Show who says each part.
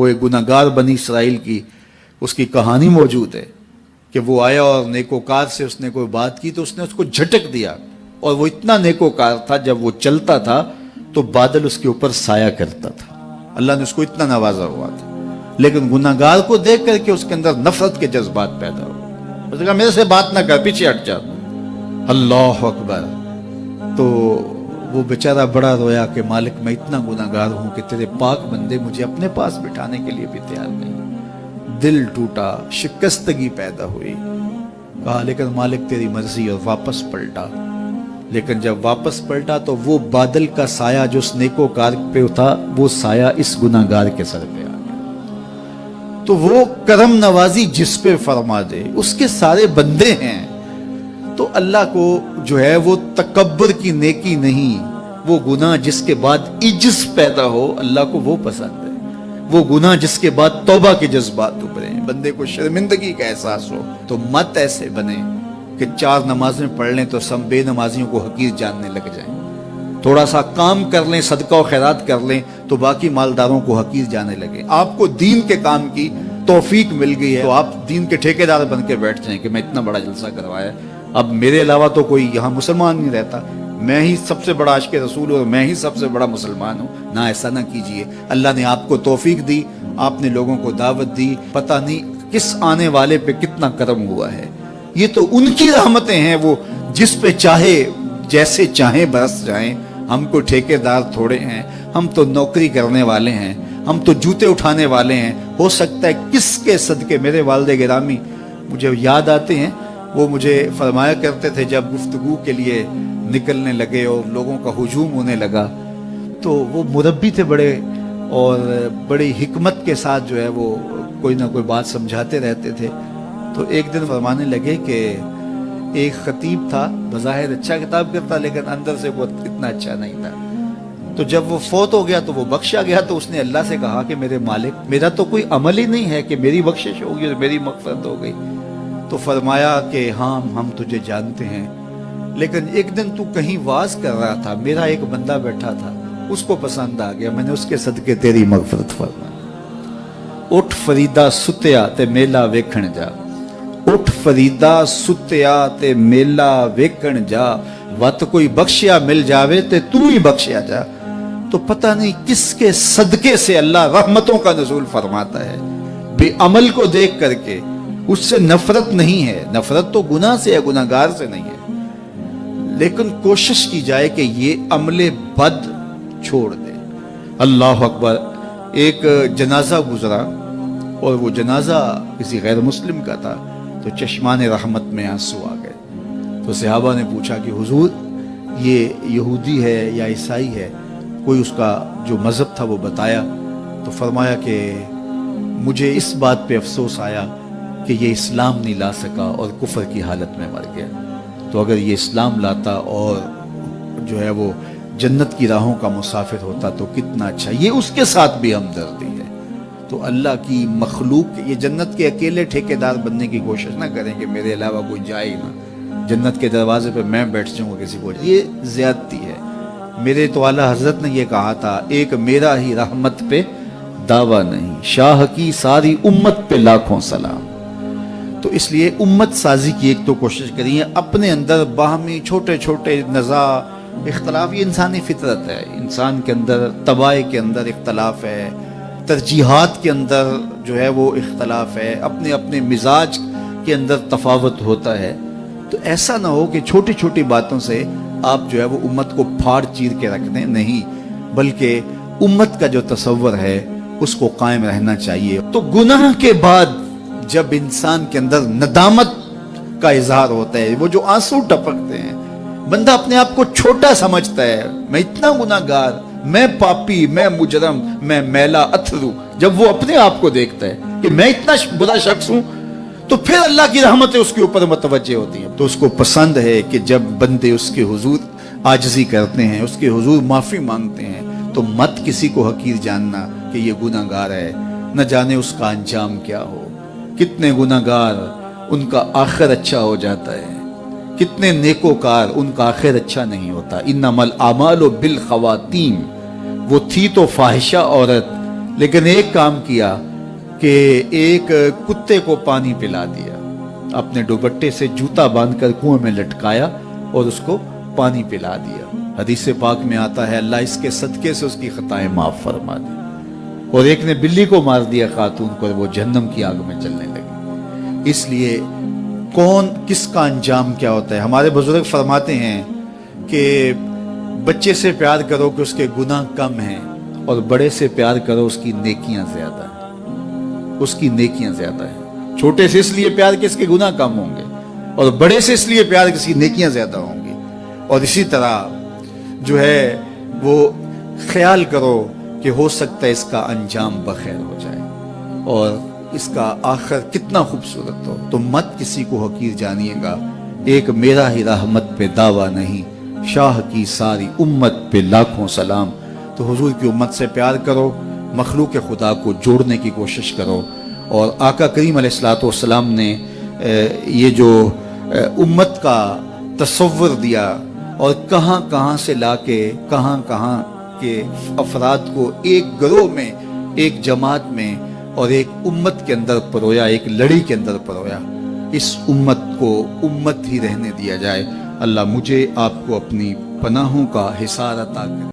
Speaker 1: وہ ایک گناہگار بنی اسرائیل کی اس کی کہانی موجود ہے کہ وہ آیا اور نیکوکار سے اس نے کوئی بات کی تو اس نے اس کو جھٹک دیا، اور وہ اتنا نیکوکار تھا جب وہ چلتا تھا تو بادل اس کے اوپر سایہ کرتا تھا، اللہ نے اس کو اتنا نوازا ہوا تھا، لیکن گناہگار کو دیکھ کر کے اس کے اندر نفرت کے جذبات پیدا ہوئے، اس نے کہا میرے سے بات نہ کر، پیچھے ہٹ جا، اللہ اکبر۔ تو وہ بیچارہ بڑا رویا کہ مالک میں اتنا گناہگار ہوں کہ تیرے پاک بندے مجھے اپنے پاس بٹھانے کے لیے بھی تیار نہیں، دل ٹوٹا، شکستگی پیدا ہوئی، کہا لیکن مالک تیری مرضی، اور واپس پلٹا۔ لیکن جب واپس پلٹا تو وہ بادل کا سایہ جو اس نیکوکار پہ تھا وہ سایہ اس گناہگار کے سر پہ آ گیا۔ تو وہ کرم نوازی جس پہ فرما دے، اس کے سارے بندے ہیں، تو اللہ کو جو ہے وہ تکبر کی نیکی نہیں، وہ گناہ جس کے بعد عجز پیدا ہو اللہ کو وہ پسند ہے، وہ گناہ جس کے بعد توبہ کے جذبات ابھرے، بندے کو شرمندگی کا احساس ہو۔ تو مت ایسے بنے کہ 4 نمازیں پڑھ لیں تو سب بے نمازیوں کو حقیر جاننے لگ جائیں، تھوڑا سا کام کر لیں، صدقہ و خیرات کر لیں تو باقی مالداروں کو حقیر جانے لگے۔ آپ کو دین کے کام کی توفیق مل گئی ہے تو آپ دین کے ٹھیکیدار بن کے بیٹھ جائیں کہ میں اتنا بڑا جلسہ کروایا، اب میرے علاوہ تو کوئی یہاں مسلمان نہیں رہتا، میں ہی سب سے بڑا عاشق رسول ہوں اور میں ہی سب سے بڑا مسلمان ہوں۔ نہ، ایسا نہ کیجئے، اللہ نے آپ کو توفیق دی، آپ نے لوگوں کو دعوت دی، پتہ نہیں کس آنے والے پہ کتنا کرم ہوا ہے، یہ تو ان کی رحمتیں ہیں، وہ جس پہ چاہے جیسے چاہیں برس جائیں۔ ہم کو ٹھیکیدار تھوڑے ہیں، ہم تو نوکری کرنے والے ہیں، ہم تو جوتے اٹھانے والے ہیں، ہو سکتا ہے کس کے صدقے۔ میرے والد گرامی مجھے یاد آتے ہیں، وہ مجھے فرمایا کرتے تھے جب گفتگو کے لیے نکلنے لگے اور لوگوں کا ہجوم ہونے لگا تو وہ مربی تھے بڑے، اور بڑی حکمت کے ساتھ جو ہے وہ کوئی نہ کوئی بات سمجھاتے رہتے تھے۔ تو ایک دن فرمانے لگے کہ ایک خطیب تھا، بظاہر اچھا خطاب کرتا لیکن اندر سے وہ اتنا اچھا نہیں تھا، تو جب وہ فوت ہو گیا تو وہ بخشا گیا تو اس نے اللہ سے کہا کہ میرے مالک میرا تو کوئی عمل ہی نہیں ہے کہ میری بخشش ہوگی اور میری مغفرت ہو گئی۔ تو فرمایا کہ ہاں ہم تجھے جانتے ہیں، لیکن ایک دن تو کہیں واز کر رہا تھا، میرا ایک بندہ بیٹھا تھا، اس کو پسند آ گیا، میں نے اس کے صدقے تیری مغفرت فرمائی۔ اٹھ فریدا ستیا تے میلا ویکھن جا، اٹھ فریدا ستیا تے میلا ویکھن جا، وت کوئی بخشیا مل جاوے تے تو ہی بخشیا جا۔ تو پتہ نہیں کس کے صدقے سے اللہ رحمتوں کا نزول فرماتا ہے، بے عمل کو دیکھ کر کے اس سے نفرت نہیں ہے، نفرت تو گناہ سے ہے، گناہگار سے نہیں ہے، لیکن کوشش کی جائے کہ یہ عمل بد چھوڑ دے۔ اللہ اکبر۔ ایک جنازہ گزرا اور وہ جنازہ کسی غیر مسلم کا تھا، تو چشمان رحمت میں آنسو آ گئے، تو صحابہ نے پوچھا کہ حضور یہ یہودی ہے یا عیسائی ہے، کوئی اس کا جو مذہب تھا وہ بتایا، تو فرمایا کہ مجھے اس بات پہ افسوس آیا کہ یہ اسلام نہیں لا سکا اور کفر کی حالت میں مر گیا، تو اگر یہ اسلام لاتا اور جو ہے وہ جنت کی راہوں کا مسافر ہوتا تو کتنا اچھا۔ یہ اس کے ساتھ بھی ہمدردی ہے۔ تو اللہ کی مخلوق، یہ جنت کے اکیلے ٹھیکیدار بننے کی کوشش نہ کریں کہ میرے علاوہ کوئی جائے ہی نہ، جنت کے دروازے پہ میں بیٹھ جاؤں گا کسی کو، یہ زیادتی ہے۔ میرے تو اعلیٰ حضرت نے یہ کہا تھا، ایک میرا ہی رحمت پہ دعویٰ نہیں، شاہ کی ساری امت پہ لاکھوں سلام۔ تو اس لیے امت سازی کی ایک تو کوشش کریے، اپنے اندر باہمی چھوٹے چھوٹے نزاع اختلاف، یہ انسانی فطرت ہے، انسان کے اندر طباع کے اندر اختلاف ہے، ترجیحات کے اندر جو ہے وہ اختلاف ہے، اپنے اپنے مزاج کے اندر تفاوت ہوتا ہے۔ تو ایسا نہ ہو کہ چھوٹی چھوٹی باتوں سے آپ جو ہے وہ امت کو پھاڑ چیر کے رکھ دیں، نہیں، بلکہ امت کا جو تصور ہے اس کو قائم رہنا چاہیے۔ تو گناہ کے بعد جب انسان کے اندر ندامت کا اظہار ہوتا ہے، وہ جو آنسو ٹپکتے ہیں، بندہ اپنے آپ کو چھوٹا سمجھتا ہے، میں اتنا گناہگار، میں پاپی، میں مجرم، میں میلا اتھرو، جب وہ اپنے آپ کو دیکھتا ہے کہ میں اتنا برا شخص ہوں تو پھر اللہ کی رحمتیں اس کے اوپر متوجہ ہوتی ہیں۔ تو اس کو پسند ہے کہ جب بندے اس کے حضور عاجزی کرتے ہیں، اس کے حضور معافی مانگتے ہیں، تو مت کسی کو حقیر جاننا کہ یہ گناہگار ہے، نہ جانے اس کا انجام کیا ہو۔ کتنے گناہگار ان کا آخر اچھا ہو جاتا ہے، کتنے نیکوکار ان کا آخر اچھا نہیں ہوتا۔ انما الاعمال بالخواتیم، وہ تھی تو فاحشہ عورت لیکن ایک کام کیا کہ ایک کتے کو پانی پلا دیا، اپنے دوپٹے سے جوتا باندھ کر کنویں میں لٹکایا اور اس کو پانی پلا دیا۔ حدیث پاک میں آتا ہے اللہ اس کے صدقے سے اس کی خطائیں معاف فرما دی۔ اور ایک نے بلی کو مار دیا خاتون کو، اور وہ جہنم کی آگ میں جلنے لگی۔ اس لیے کون کس کا انجام کیا ہوتا ہے؟ ہمارے بزرگ فرماتے ہیں کہ بچے سے پیار کرو کہ اس کے گناہ کم ہیں، اور بڑے سے پیار کرو اس کی نیکیاں زیادہ ہیں، اس کی نیکیاں زیادہ ہیں۔ چھوٹے سے اس لیے پیار کہ اس کے گناہ کم ہوں گے، اور بڑے سے اس لیے پیار کہ اس کی نیکیاں زیادہ ہوں گی۔ اور اسی طرح جو ہے وہ خیال کرو کہ ہو سکتا ہے اس کا انجام بخیر ہو جائے اور اس کا آخر کتنا خوبصورت ہو، تو مت کسی کو حقیر جانیے گا۔ ایک میرا ہی رحمت پہ دعویٰ نہیں، شاہ کی ساری امت پہ لاکھوں سلام۔ تو حضور کی امت سے پیار کرو، مخلوق خدا کو جوڑنے کی کوشش کرو، اور آقا کریم علیہ الصلوۃ والسلام نے یہ جو امت کا تصور دیا اور کہاں کہاں سے لا کے کہاں کہاں کے افراد کو ایک گروہ میں، ایک جماعت میں اور ایک امت کے اندر پرویا، ایک لڑی کے اندر پرویا، اس امت کو امت ہی رہنے دیا جائے۔ اللہ مجھے آپ کو اپنی پناہوں کا حصار عطا کرے۔